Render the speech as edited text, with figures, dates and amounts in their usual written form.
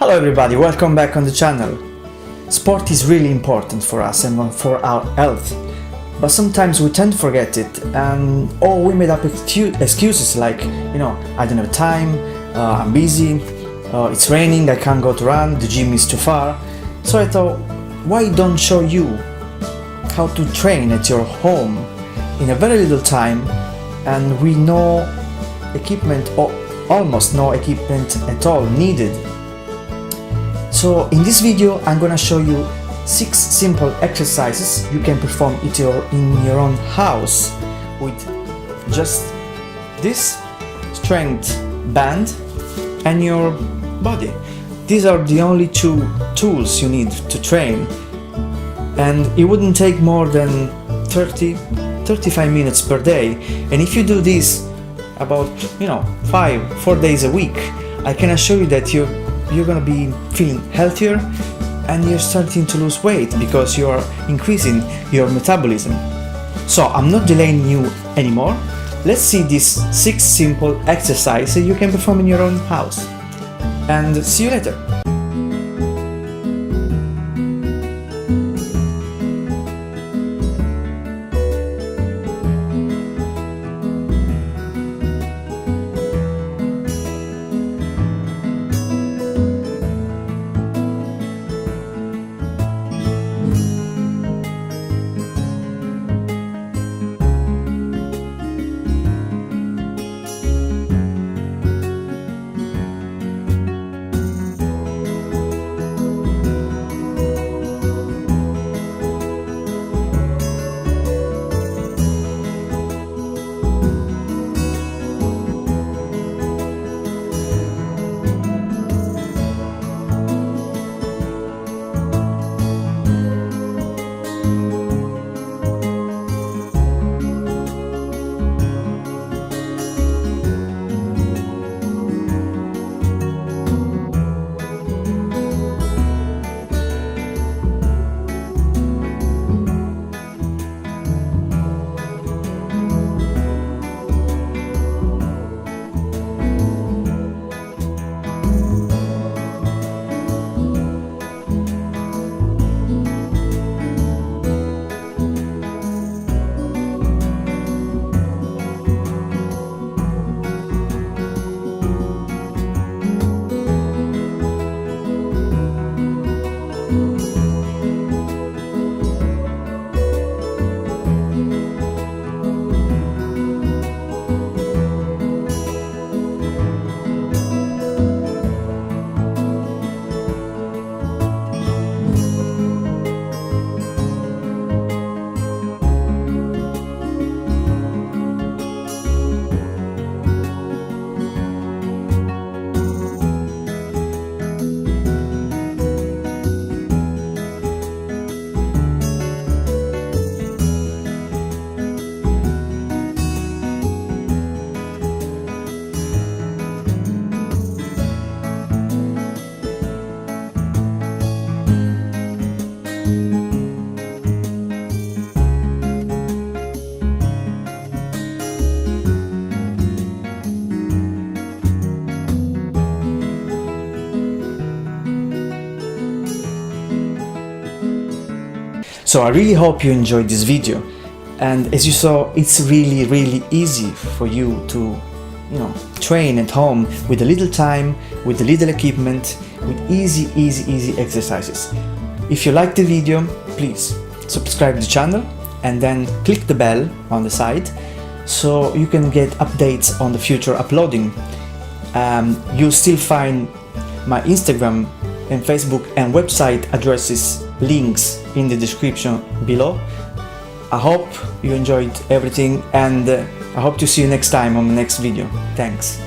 Hello everybody, welcome back on the channel. Sport is really important for us and for our health, but sometimes we tend to forget it or we made up excuses like, I don't have time, I'm busy, it's raining, I can't go to run, the gym is too far. So I thought, why don't show you how to train at your home in a very little time and with no equipment or almost no equipment at all needed. So in this video I'm gonna show you 6 simple exercises you can perform in your own house with just this strength band and your body. These are the only 2 tools you need to train, and it wouldn't take more than 30-35 minutes per day. And if you do this about 4 days a week, I can assure you that you're gonna be feeling healthier and you're starting to lose weight because you're increasing your metabolism. So I'm not delaying you anymore. Let's see these 6 simple exercises you can perform in your own house, and see you later. So I really hope you enjoyed this video, and as you saw, it's really easy for you to train at home with a little time, with a little equipment, with easy exercises. If you like the video, please subscribe to the channel and then click the bell on the side so you can get updates on the future uploading. You'll still find my Instagram and Facebook and website addresses, links in the description below. I hope you enjoyed everything, and I hope to see you next time on the next video. Thanks.